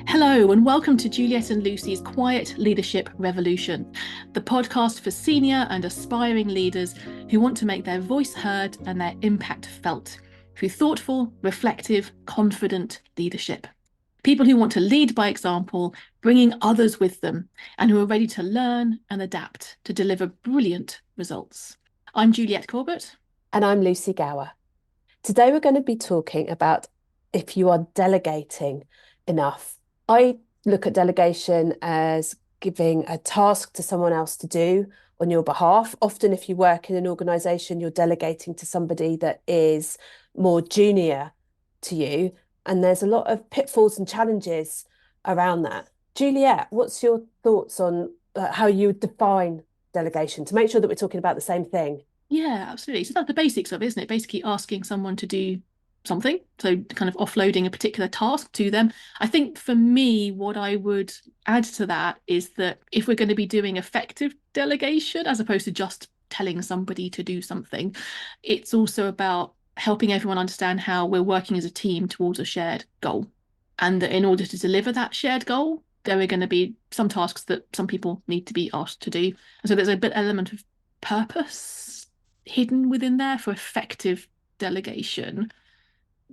Hello, and welcome to Juliet and Lucy's Quiet Leadership Revolution, the podcast for senior and aspiring leaders who want to make their voice heard and their impact felt through thoughtful, reflective, confident leadership. People who want to lead by example, bringing others with them, and who are ready to learn and adapt to deliver brilliant results. I'm Juliet Corbett. And I'm Lucy Gower. Today we're going to be talking about if you are delegating enough. I look at delegation as giving a task to someone else to do on your behalf. Often if you work in an organisation, you're delegating to somebody that is more junior to you. And there's a lot of pitfalls and challenges around that. Juliet, what's your thoughts on how you define delegation to make sure that we're talking about the same thing? Yeah, absolutely. So that's the basics of it, isn't it? Basically asking someone to do something. So kind of offloading a particular task to them. I think for me, what I would add to that is that if we're going to be doing effective delegation, as opposed to just telling somebody to do something, it's also about helping everyone understand how we're working as a team towards a shared goal. And that in order to deliver that shared goal, there are going to be some tasks that some people need to be asked to do. And so there's a bit element of purpose hidden within there for effective delegation.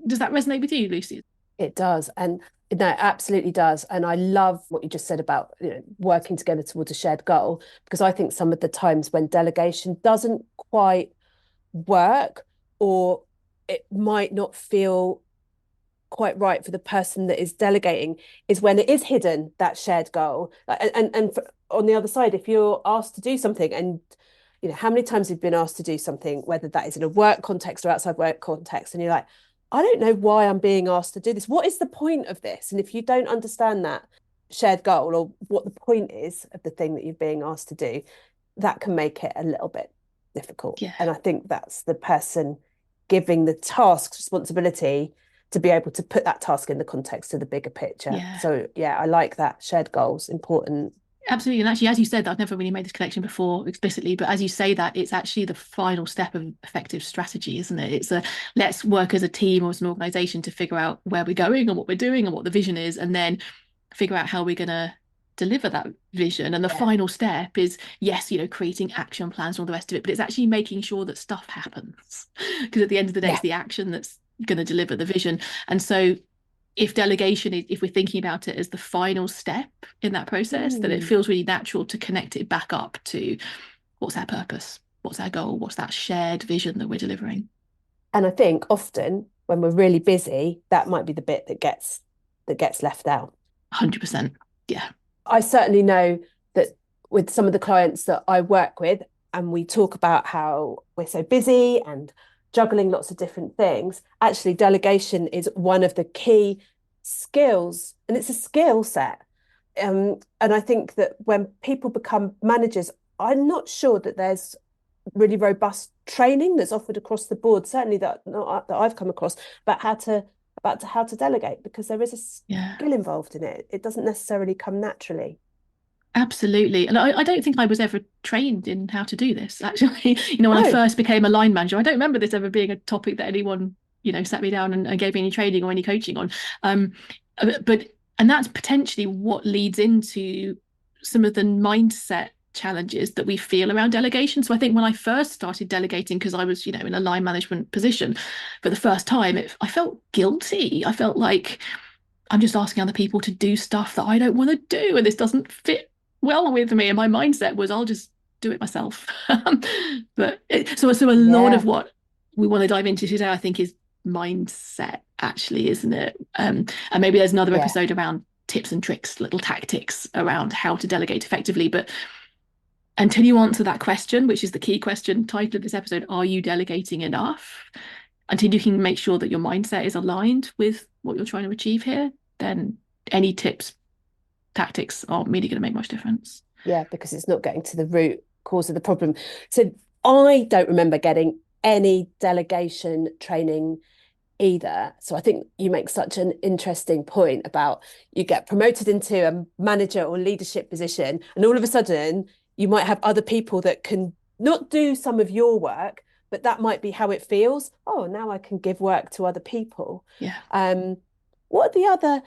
Does that resonate with you, Lucy? It does. And no, it absolutely does. And I love what you just said about working together towards a shared goal, because I think some of the times when delegation doesn't quite work, or it might not feel quite right for the person that is delegating, is when it is hidden, that shared goal. On the other side, if you're asked to do something, and how many times you've been asked to do something, whether that is in a work context or outside work context, and you're like, I don't know why I'm being asked to do this. What is the point of this? And if you don't understand that shared goal, or what the point is of the thing that you're being asked to do, that can make it a little bit difficult. Yeah. And I think that's the person giving the task responsibility to be able to put that task in the context of the bigger picture. Yeah. So yeah, I like that. Shared goals, important. Absolutely. And actually, as you said, I've never really made this connection before explicitly, but as you say that, it's actually the final step of effective strategy, isn't it? It's a let's work as a team or as an organization to figure out where we're going and what we're doing and what the vision is, and then figure out how we're going to deliver that vision. And the final step is, yes, creating action plans and all the rest of it, but it's actually making sure that stuff happens. Because at the end of the day, Yeah. it's the action that's going to deliver the vision. And so if delegation is, if we're thinking about it as the final step in that process, then it feels really natural to connect it back up to what's our purpose, what's our goal, what's that shared vision that we're delivering. And I think often when we're really busy, that might be the bit that gets left out. 100%. Yeah. I certainly know that with some of the clients that I work with, and we talk about how we're so busy and juggling lots of different things, actually delegation is one of the key skills, and it's a skill set. And I think that when people become managers, I'm not sure that there's really robust training that's offered across the board, certainly that I've come across, about how to delegate, because there is a skill involved in it. It doesn't necessarily come naturally. Absolutely. And I don't think I was ever trained in how to do this, actually. When I Oh, first became a line manager, I don't remember this ever being a topic that anyone, sat me down and gave me any training or any coaching on. Um, and that's potentially what leads into some of the mindset challenges that we feel around delegation. So I think when I first started delegating, because I was, in a line management position for the first time, I felt guilty. I felt like I'm just asking other people to do stuff that I don't want to do, and this doesn't fit well with me. And my mindset was, I'll just do it myself. So a lot yeah, of what we want to dive into today, I think, is mindset, actually, isn't it? And maybe there's another yeah. episode around tips and tricks, little tactics around how to delegate effectively. But until you answer that question, which is the key question title of this episode, are you delegating enough? Until you can make sure that your mindset is aligned with what you're trying to achieve here, then any tips, tactics aren't really going to make much difference. Yeah, because it's not getting to the root cause of the problem. So I don't remember getting any delegation training either. So I think you make such an interesting point about you get promoted into a manager or leadership position, and all of a sudden you might have other people that can not do some of your work, but that might be how it feels. Oh, now I can give work to other people. Yeah. What are the other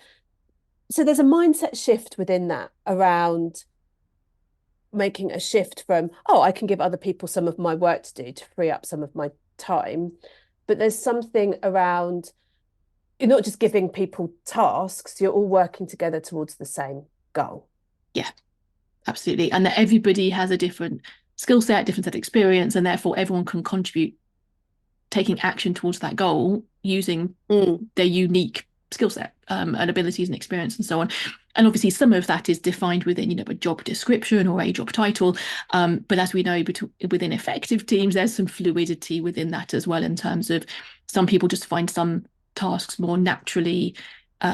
So there's a mindset shift within that around making a shift from, oh, I can give other people some of my work to do to free up some of my time. But there's something around, you're not just giving people tasks, you're all working together towards the same goal. Yeah, absolutely. And that everybody has a different skill set, different set of experience, and therefore everyone can contribute taking action towards that goal using their unique skill set and abilities and experience and so on. And obviously, some of that is defined within, a job description or a job title. But as we know, within effective teams, there's some fluidity within that as well, in terms of some people just find some tasks more naturally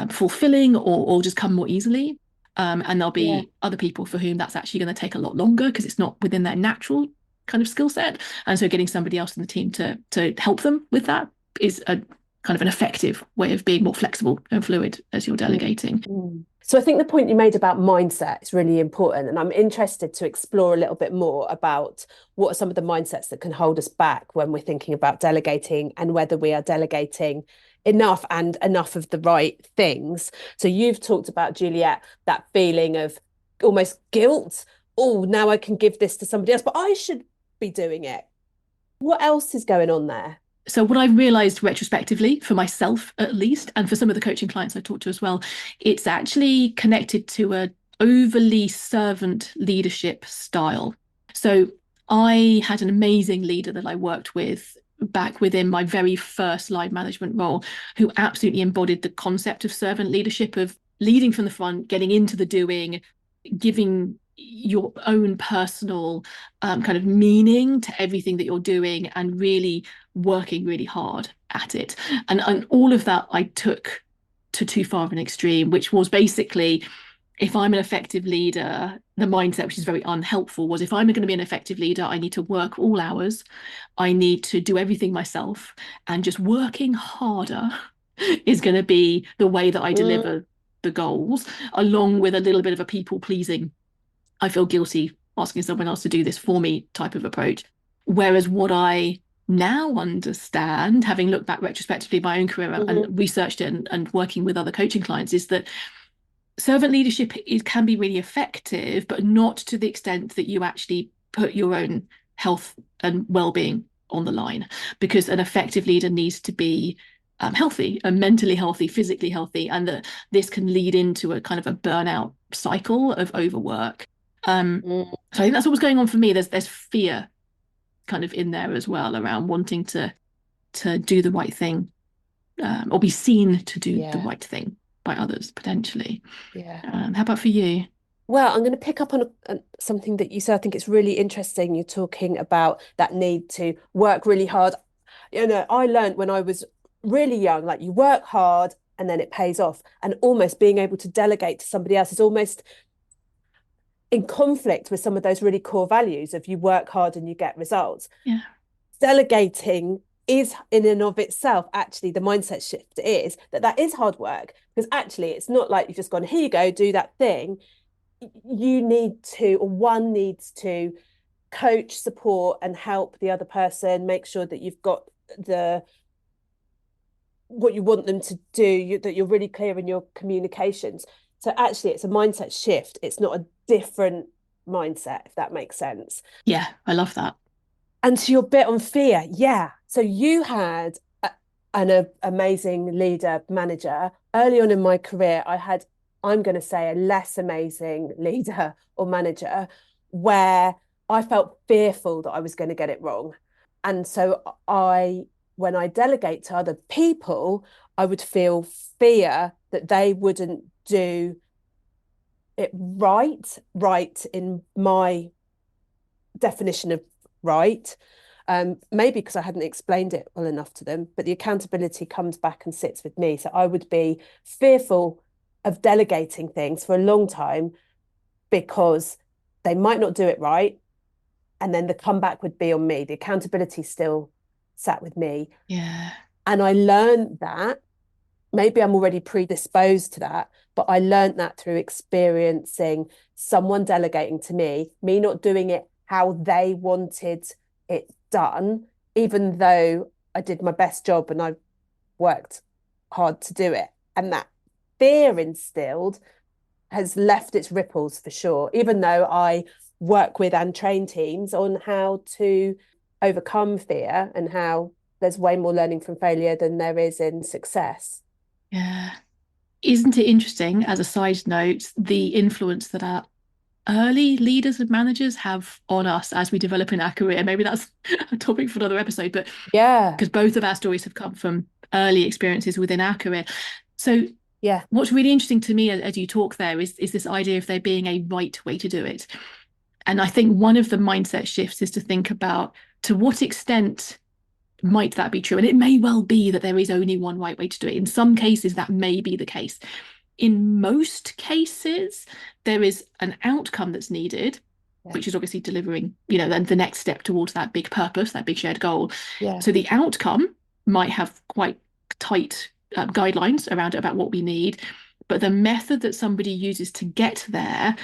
fulfilling or just come more easily. And there'll Yeah. be other people for whom that's actually going to take a lot longer because it's not within their natural kind of skill set. And so getting somebody else in the team to help them with that is a kind of an effective way of being more flexible and fluid as you're delegating. So I think the point you made about mindset is really important. And I'm interested to explore a little bit more about what are some of the mindsets that can hold us back when we're thinking about delegating and whether we are delegating enough and enough of the right things. So you've talked about, Juliet, that feeling of almost guilt. Oh, now I can give this to somebody else, but I should be doing it. What else is going on there? So what I've realized retrospectively, for myself at least, and for some of the coaching clients I talked to as well, it's actually connected to a overly servant leadership style. So I had an amazing leader that I worked with back within my very first line management role, who absolutely embodied the concept of servant leadership, of leading from the front, getting into the doing, giving your own personal kind of meaning to everything that you're doing, and really working really hard at it. And all of that I took to too far of an extreme, which was basically, if I'm an effective leader, the mindset, which is very unhelpful, was if I'm going to be an effective leader, I need to work all hours. I need to do everything myself, and just working harder is going to be the way that I Mm, deliver the goals, along with a little bit of a people pleasing, I feel guilty asking someone else to do this for me type of approach. Whereas what I now understand, having looked back retrospectively my own career mhm, and researched it and working with other coaching clients, is that servant leadership can be really effective, but not to the extent that you actually put your own health and well-being on the line. Because an effective leader needs to be healthy and mentally healthy, physically healthy, and that this can lead into a kind of a burnout cycle of overwork. mm. So I think that's what was going on for me. There's fear kind of in there as well, around wanting to do the right thing, or be seen to do the Yeah, right thing by others potentially. yeah. How about for you? Well, I'm going to pick up on something that you said. I think it's really interesting. You're talking about that need to work really hard. I learned when I was really young, like you work hard and then it pays off. And almost being able to delegate to somebody else is almost in conflict with some of those really core values of you work hard and you get results. Yeah, Delegating is in and of itself actually the mindset shift is that is hard work, because actually it's not like you've just gone, here you go, do that thing. You need to, or one needs to coach, support, and help the other person, make sure that you've got the what you want them to do, that you're really clear in your communications. So actually it's a mindset shift. It's not a different mindset, if that makes sense. yeah, I love that. And to your bit on fear, yeah. So you had an amazing leader, manager. Early on in my career, I had, I'm going to say, a less amazing leader or manager where I felt fearful that I was going to get it wrong. And so when I delegate to other people, I would feel fear that they wouldn't do it right in my definition of right. Maybe because I hadn't explained it well enough to them, but the accountability comes back and sits with me. So I would be fearful of delegating things for a long time because they might not do it right. And then the comeback would be on me. The accountability still sat with me. Yeah, And I learned that. Maybe I'm already predisposed to that, but I learned that through experiencing someone delegating to me not doing it how they wanted it done, even though I did my best job and I worked hard to do it. And that fear instilled has left its ripples for sure, even though I work with and train teams on how to overcome fear and how there's way more learning from failure than there is in success. Yeah. Isn't it interesting, as a side note, the influence that our early leaders and managers have on us as we develop in our career? Maybe that's a topic for another episode, but Yeah, because both of our stories have come from early experiences within our career. So yeah, what's really interesting to me as you talk there is this idea of there being a right way to do it. And I think one of the mindset shifts is to think about, to what extent might that be true? And it may well be that there is only one right way to do it. In some cases, that may be the case. In most cases, there is an outcome that's needed, yeah, which is obviously delivering, then the next step towards that big purpose, that big shared goal. yeah, So the outcome might have quite tight guidelines around it about what we need, but the method that somebody uses to get there,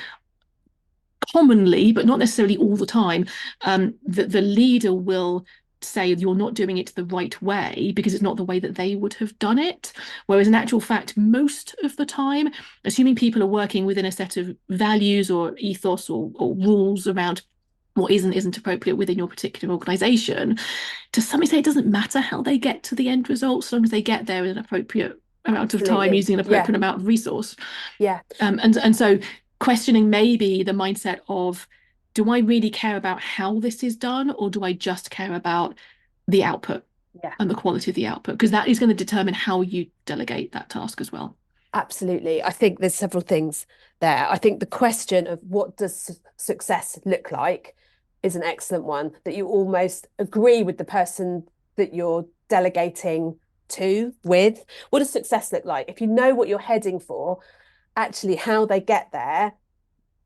commonly, but not necessarily all the time, that the leader will say you're not doing it the right way because it's not the way that they would have done it. Whereas in actual fact, most of the time, assuming people are working within a set of values or ethos or rules around what isn't appropriate within your particular organization, to some extent, it doesn't matter how they get to the end result, so long as they get there in an appropriate amount of time absolutely. using an Yeah, appropriate amount of resource. yeah, And so questioning maybe the mindset of, do I really care about how this is done, or do I just care about the output yeah. and the quality of the output? Because that is going to determine how you delegate that task as well. Absolutely. I think there's several things there. I think the question of what does success look like is an excellent one, that you almost agree with the person that you're delegating to with. What does success look like? If you know what you're heading for, actually how they get there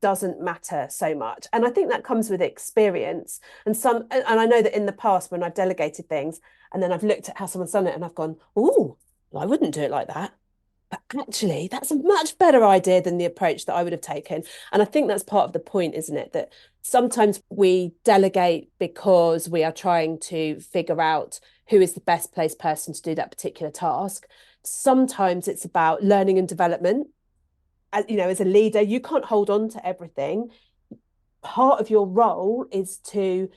doesn't matter so much. And I think that comes with experience. And I know that in the past when I've delegated things and then I've looked at how someone's done it and I've gone, oh, well, I wouldn't do it like that. But actually, that's a much better idea than the approach that I would have taken. And I think that's part of the point, isn't it? That sometimes we delegate because we are trying to figure out who is the best placed person to do that particular task. Sometimes it's about learning and development. As, as a leader, you can't hold on to everything. Part of your role is to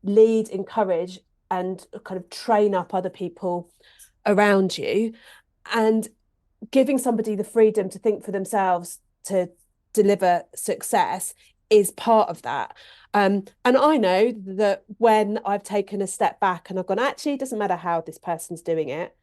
lead, encourage, and kind of train up other people around you. And giving somebody the freedom to think for themselves to deliver success is part of that. And I know that when I've taken a step back and I've gone, actually, it doesn't matter how this person's doing it,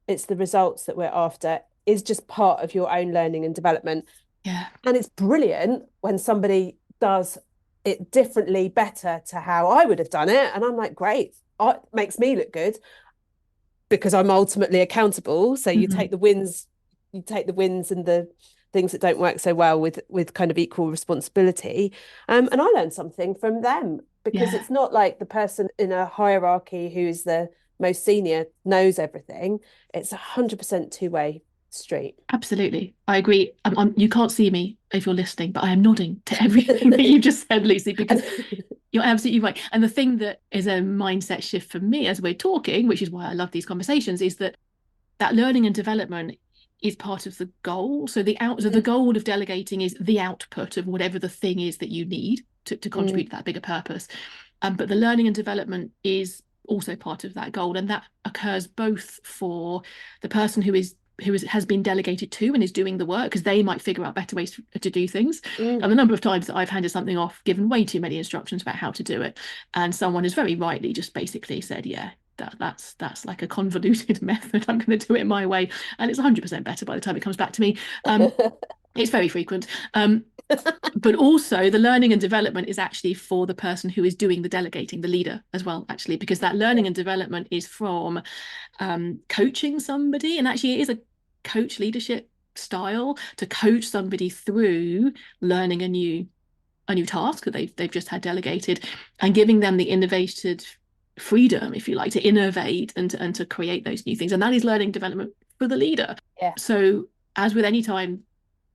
it's the results that we're after, is just part of your own learning and development. Yeah. And it's brilliant when somebody does it differently, better to how I would have done it. And I'm like, great, it makes me look good because I'm ultimately accountable. So Mm-hmm. you take the wins and the things that don't work so well with kind of equal responsibility. And I learned something from them because Yeah. it's not like the person in a hierarchy who's the most senior knows everything. It's 100% two-way street. Absolutely. I agree. You can't see me if you're listening, but I am nodding to everything that you've just said, Lucy, because And you're absolutely right. And the thing that is a mindset shift for me as we're talking, which is why I love these conversations, is that learning and development is part of the goal. So the goal of delegating is the output of whatever the thing is that you need to contribute mm, to that bigger purpose. But the learning and development is also part of that goal, and that occurs both for the person has been delegated to and is doing the work, because they might figure out better ways to do things. mm. And the number of times that I've handed something off, given way too many instructions about how to do it, and someone has very rightly just basically said, yeah, that's like a convoluted method. I'm going to do it my way, and it's 100% better by the time it comes back to me. It's very frequent. But also the learning and development is actually for the person who is doing the delegating, the leader as well, actually, because that Yeah, learning and development is from coaching somebody. And actually, it is a coach leadership style to coach somebody through learning a new task that they've just had delegated, and giving them the innovated freedom, if you like, to innovate and to create those new things. And that is learning development for the leader. yeah, So as with any time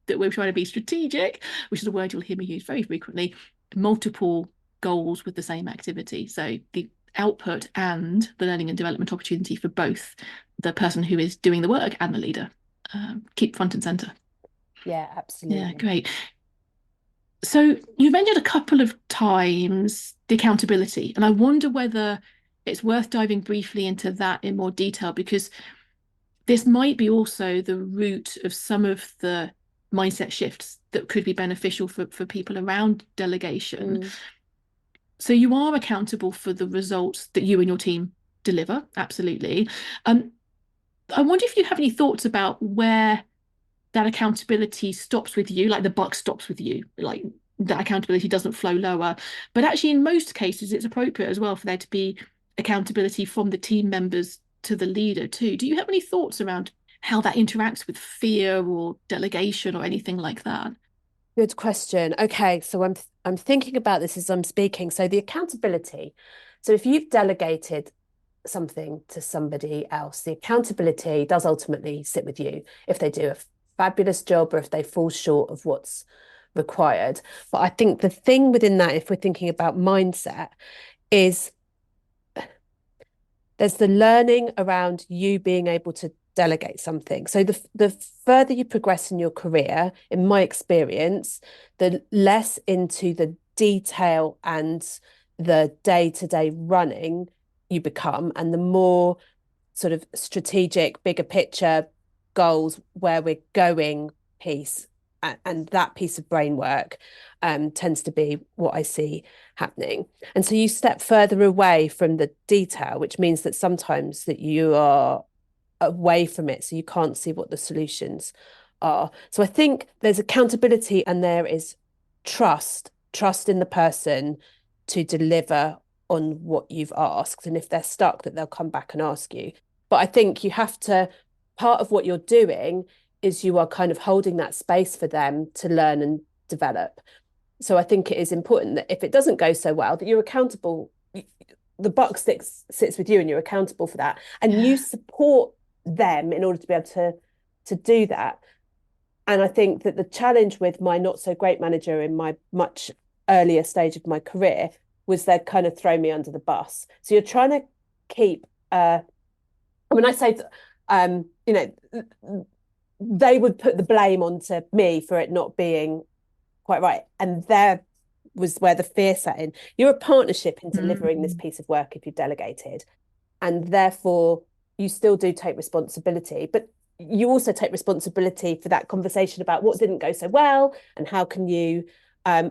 that we're trying to be strategic, which is a word you'll hear me use very frequently, multiple goals with the same activity. So the output and the learning and development opportunity for both the person who is doing the work and the leader. keep front and center. Yeah, Yeah, absolutely. great. So you mentioned a couple of times the accountability, and I wonder whether it's worth diving briefly into that in more detail because this might be also the root of some of the mindset shifts that could be beneficial for people around delegation. Mm. So you are accountable for the results that you and your team deliver, absolutely. Um, I wonder if you have any thoughts about where that accountability stops with you, like the buck stops with you, like that accountability doesn't flow lower. But actually, in most cases, it's appropriate as well for there to be accountability from the team members to the leader too. Do you have any thoughts around how that interacts with fear or delegation or anything like that? Good question. Okay, so I'm thinking about this as I'm speaking. So the accountability. So if you've delegated something to somebody else, the accountability does ultimately sit with you if they do a fabulous job or if they fall short of what's required. But I think the thing within that, if we're thinking about mindset, is there's the learning around you being able to delegate something. So the further you progress in your career, in my experience, the less into the detail and the day-to-day running you become, and the more sort of strategic, bigger picture goals where we're going piece. And that piece of brain work tends to be what I see happening. And so you step further away from the detail, which means that sometimes that you are away from it, so you can't see what the solutions are. So I think there's accountability and there is trust in the person to deliver on what you've asked. And if they're stuck, that they'll come back and ask you. But I think you have to, part of what you're doing is you are kind of holding that space for them to learn and develop. So I think it is important that if it doesn't go so well, that you're accountable. The buck sits with you, and you're accountable for that, and you Yeah, support them in order to be able to do that. And I think that the challenge with my not so great manager in my much earlier stage of my career was they'd kind of throw me under the bus. So you're trying to keep. When I say, you know, they would put the blame onto me for it not being quite right. And there was where the fear set in. You're a partnership in delivering this mm, piece of work if you've delegated. And therefore, you still do take responsibility. But you also take responsibility for that conversation about what didn't go so well and how can you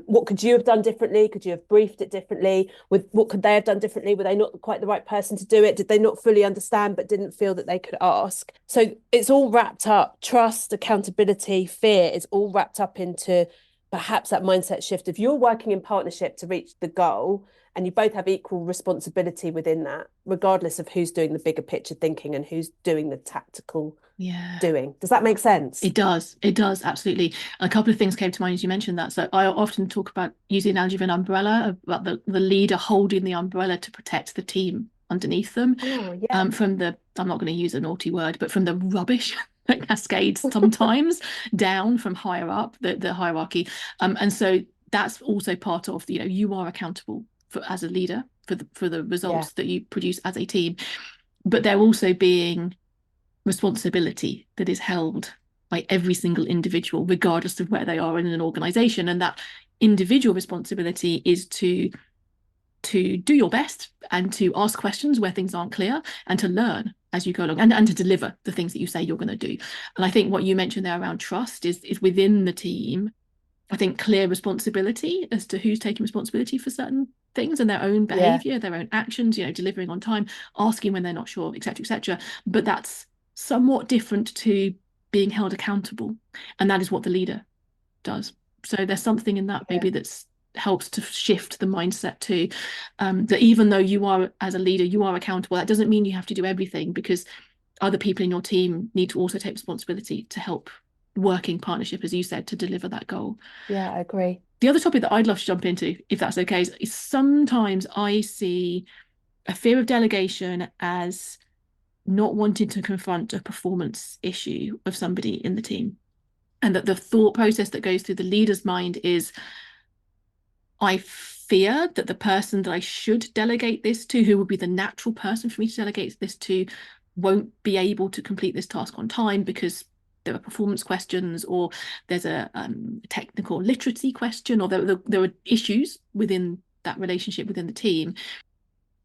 what could you have done differently? Could you have briefed it differently? With what could they have done differently? Were they not quite the right person to do it? Did they not fully understand but didn't feel that they could ask? So it's all wrapped up. Trust, accountability, fear is all wrapped up into perhaps that mindset shift. If you're working in partnership to reach the goal and you both have equal responsibility within that, regardless of who's doing the bigger picture thinking and who's doing the tactical yeah. doing. Does that make sense? It does. It does, absolutely. A couple of things came to mind as you mentioned that. So I often talk about using the analogy of an umbrella, about the leader holding the umbrella to protect the team underneath them Oh, yeah. from the, I'm not going to use a naughty word, but from the rubbish that cascades sometimes down from higher up, the hierarchy. And so that's also part of, you are accountable for as a leader for the Yeah. results that you produce as a team. But there also being responsibility that is held by every single individual, regardless of where they are in an organization. And that individual responsibility is to do your best and to ask questions where things aren't clear and to learn as you go along and to deliver the things that you say you're going to do. And I think what you mentioned there around trust is within the team. I think clear responsibility as to who's taking responsibility for certain things and their own Yeah. behavior, their own actions, delivering on time, asking when they're not sure, etc., etc. But that's somewhat different to being held accountable. And that is what the leader does. So there's something in that Yeah. maybe that's helps to shift the mindset too. That even though you are, as a leader, you are accountable, that doesn't mean you have to do everything because other people in your team need to also take responsibility to help working partnership, as you said, to deliver that goal. Yeah, I agree. The other topic that I'd love to jump into, if that's okay, is sometimes I see a fear of delegation as not wanting to confront a performance issue of somebody in the team. And that the thought process that goes through the leader's mind is, I fear that the person that I should delegate this to, who would be the natural person for me to delegate this to, won't be able to complete this task on time because there are performance questions, or there's a technical literacy question, or there are issues within that relationship within the team.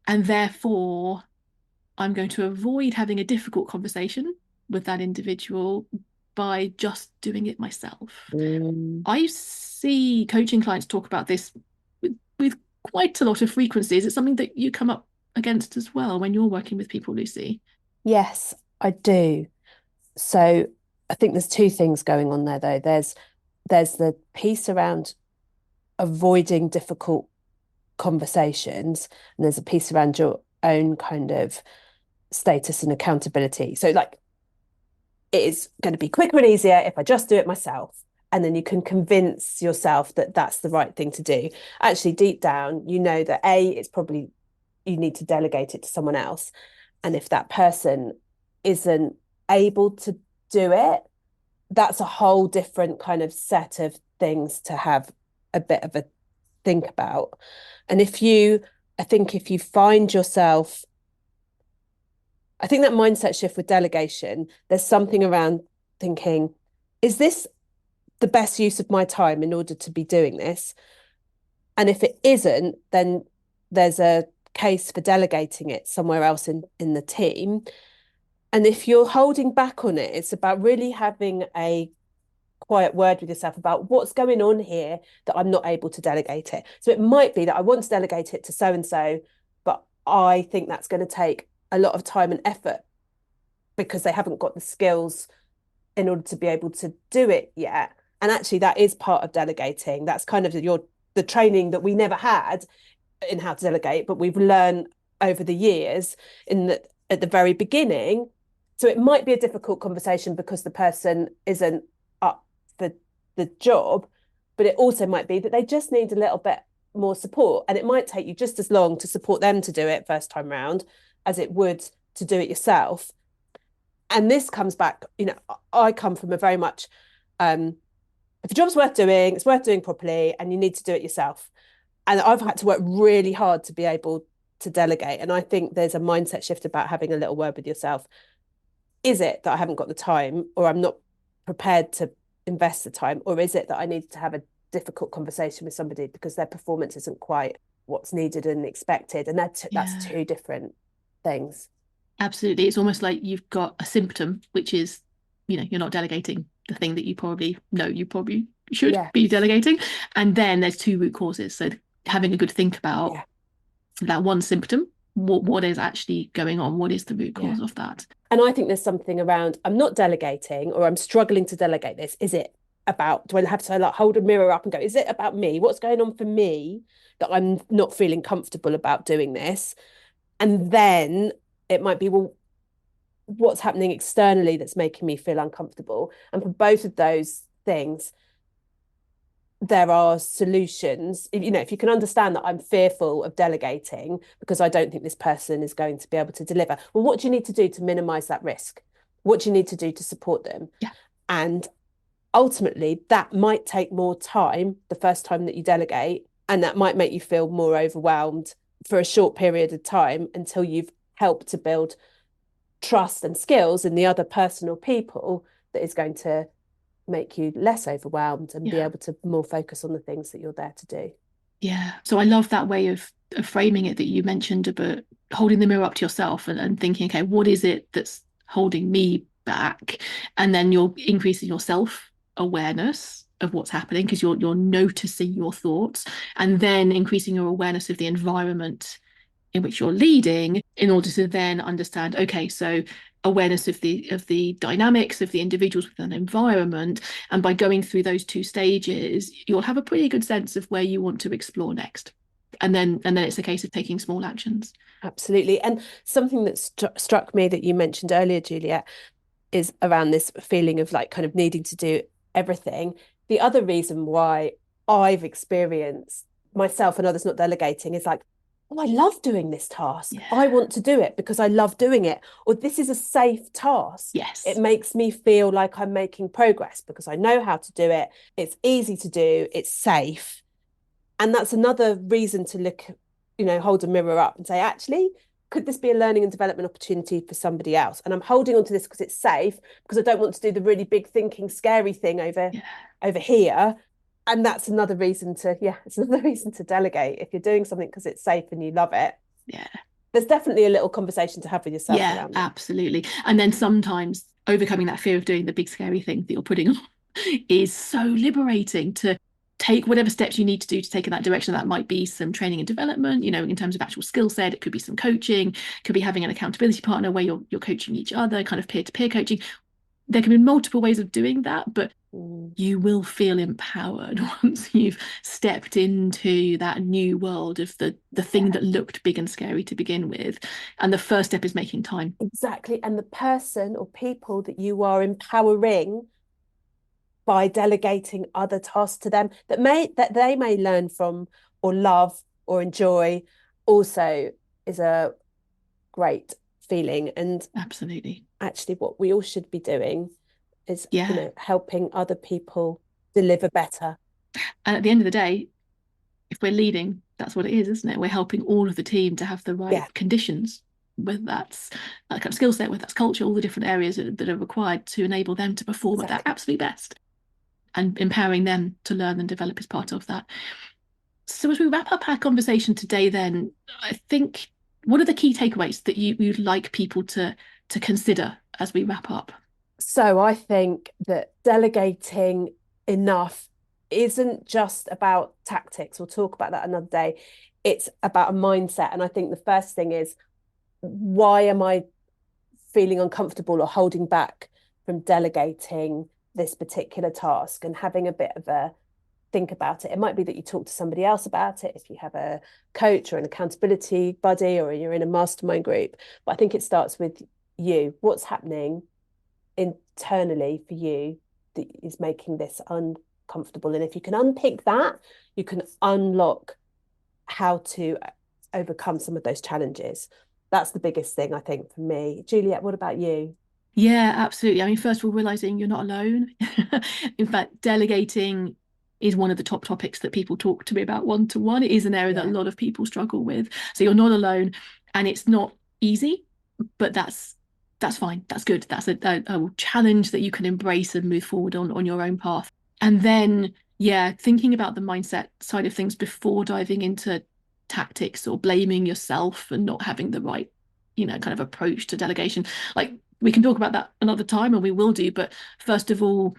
And therefore, I'm going to avoid having a difficult conversation with that individual by just doing it myself. Mm. I see coaching clients talk about this with quite a lot of frequency. Is it something that you come up against as well when you're working with people, Lucy? Yes, I do. So I think there's two things going on there though. There's the piece around avoiding difficult conversations, and there's a piece around your own kind of status and accountability. So like it is going to be quicker and easier if I just do it myself. And then you can convince yourself that that's the right thing to do. Actually, deep down, you know that A, it's probably you need to delegate it to someone else. And if that person isn't able to do it, that's a whole different kind of set of things to have a bit of a think about. And I think if you find yourself, I think that mindset shift with delegation, there's something around thinking, is this the best use of my time in order to be doing this? And if it isn't, then there's a case for delegating it somewhere else in the team. And if you're holding back on it, it's about really having a quiet word with yourself about what's going on here that I'm not able to delegate it. So it might be that I want to delegate it to so and so, but I think that's going to take a lot of time and effort because they haven't got the skills in order to be able to do it yet. And actually, that is part of delegating. That's kind of the training that we never had in how to delegate, but we've learned over the years at the very beginning. So it might be a difficult conversation because the person isn't up for the job, but it also might be that they just need a little bit more support. And it might take you just as long to support them to do it first time round as it would to do it yourself. And this comes back, I come from a very much, if a job's worth doing, it's worth doing properly, and you need to do it yourself. And I've had to work really hard to be able to delegate. And I think there's a mindset shift about having a little word with yourself. Is it that I haven't got the time, or I'm not prepared to invest the time, or is it that I need to have a difficult conversation with somebody because their performance isn't quite what's needed and expected? And that's Yeah, two different things. absolutely. It's almost like you've got a symptom, which is, you're not delegating the thing that you probably know you probably should Yeah. be delegating. And then there's two root causes. So having a good think about Yeah. that one symptom, what is actually going on? What is the root Yeah. cause of that? And I think there's something around I'm not delegating or I'm struggling to delegate this. Is it about, do I have to like hold a mirror up and go, is it about me? What's going on for me that I'm not feeling comfortable about doing this? And then it might be, well, what's happening externally that's making me feel uncomfortable? And for both of those things, there are solutions. If you can understand that I'm fearful of delegating because I don't think this person is going to be able to deliver, well, what do you need to do to minimize that risk? What do you need to do to support them? Yeah. And ultimately, that might take more time the first time that you delegate, and that might make you feel more overwhelmed for a short period of time until you've helped to build trust and skills in the other person or people that is going to make you less overwhelmed and be Yeah. able to more focus on the things that you're there to do. Yeah. So I love that way of framing it that you mentioned about holding the mirror up to yourself and thinking, okay, what is it that's holding me back? And then you're increasing your self awareness of what's happening because you're noticing your thoughts and then increasing your awareness of the environment in which you're leading in order to then understand, okay, so awareness of the dynamics of the individuals within an environment, and by going through those two stages you'll have a pretty good sense of where you want to explore next, and then it's a case of taking small actions. Absolutely. And something that struck me that you mentioned earlier, Juliet, is around this feeling of like kind of needing to do everything. The other reason why I've experienced myself and others not delegating is like, oh, I love doing this task. Yeah. I want to do it because I love doing it. Or this is a safe task. It Yes. makes me feel like I'm making progress because I know how to do it. It's easy to do, it's safe. And that's another reason to look, hold a mirror up and say, actually, could this be a learning and development opportunity for somebody else? And I'm holding on to this because it's safe, because I don't want to do the really big thinking, scary thing over here. And that's another reason to, it's another reason to delegate. If you're doing something because it's safe and you love it, Yeah. there's definitely a little conversation to have with yourself Yeah, around that. absolutely. And then sometimes overcoming that fear of doing the big scary thing that you're putting on is so liberating to take whatever steps you need to do to take in that direction. That might be some training and development, in terms of actual skill set. It could be some coaching, it could be having an accountability partner where you're coaching each other, kind of peer-to-peer coaching. There can be multiple ways of doing that, but you will feel empowered once you've stepped into that new world of the thing that looked big and scary to begin with. And the first step is making time. Exactly. And the person or people that you are empowering by delegating other tasks to them that they may learn from or love or enjoy also is a great feeling. And Absolutely. actually what we all should be doing is, Yeah. helping other people deliver better. And at the end of the day, if we're leading, that's what it is, isn't it? We're helping all of the team to have the right Yeah, conditions, whether that's that kind of skill set, whether that's culture, all the different areas that are required to enable them to perform at their exactly. absolute best, and empowering them to learn and develop is part of that. So as we wrap up our conversation today, then I think, what are the key takeaways that you'd like people to consider as we wrap up? So I think that delegating enough isn't just about tactics. We'll talk about that another day. It's about a mindset. And I think the first thing is, why am I feeling uncomfortable or holding back from delegating this particular task, and having a bit of a think about it. It might be that you talk to somebody else about it if you have a coach or an accountability buddy, or you're in a mastermind group. But I think it starts with you. What's happening internally for you that is making this uncomfortable? And if you can unpick that, you can unlock how to overcome some of those challenges. That's the biggest thing, I think, for me. Juliet, what about you? Yeah, absolutely. I mean, first of all, realizing you're not alone. In fact, delegating is one of the top topics that people talk to me about one-to-one. It is an area that a Yeah, lot of people struggle with. So you're not alone, and it's not easy, but that's fine. That's good. That's a challenge that you can embrace and move forward on your own path. And then, yeah, thinking about the mindset side of things before diving into tactics or blaming yourself and not having the right, kind of approach to delegation. Like, we can talk about that another time, and we will do. But first of all,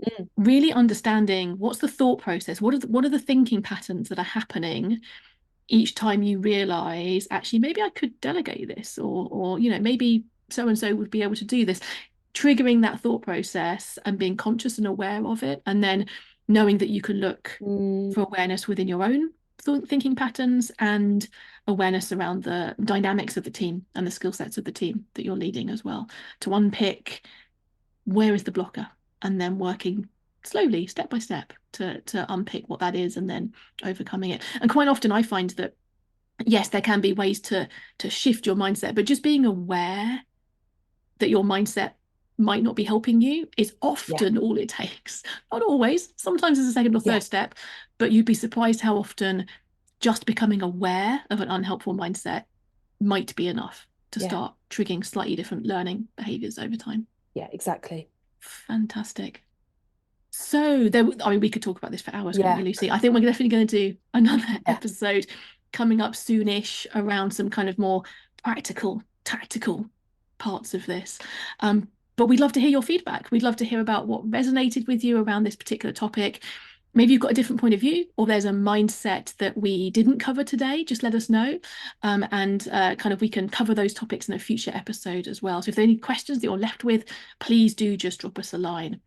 mm. really understanding what's the thought process, what are the thinking patterns that are happening each time you realize, actually, maybe I could delegate this, or maybe so and so would be able to do this. Triggering that thought process and being conscious and aware of it, and then knowing that you can look Mm. for awareness within your own thinking patterns, and awareness around the dynamics of the team and the skill sets of the team that you're leading as well, to unpick where is the blocker, and then working slowly, step by step, to unpick what that is, and then overcoming it. And quite often I find that, yes, there can be ways to shift your mindset, but just being aware that your mindset might not be helping you is Yeah, often all it takes. Not always. Sometimes it's a second or yeah, third step, but you'd be surprised how often just becoming aware of an unhelpful mindset might be enough to yeah, start triggering slightly different learning behaviors over time. yeah, exactly. Fantastic. So there, I mean, we could talk about this for hours, couldn't we, Yeah, Lucy? I think we're definitely going to do another yeah. episode coming up soonish around some kind of more practical, tactical parts of this. But we'd love to hear your feedback. We'd love to hear about what resonated with you around this particular topic. Maybe you've got a different point of view, or there's a mindset that we didn't cover today. Just let us know. And kind of we can cover those topics in a future episode as well. So if there are any questions that you're left with, please do just drop us a line.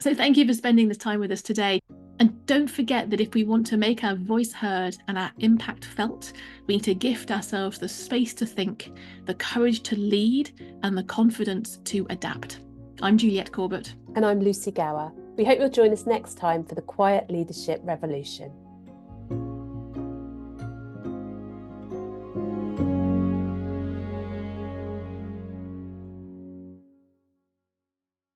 So thank you for spending this time with us today. And don't forget that if we want to make our voice heard and our impact felt, we need to gift ourselves the space to think, the courage to lead, and the confidence to adapt. I'm Juliet Corbett. And I'm Lucy Gower. We hope you'll join us next time for the Quiet Leadership Revolution.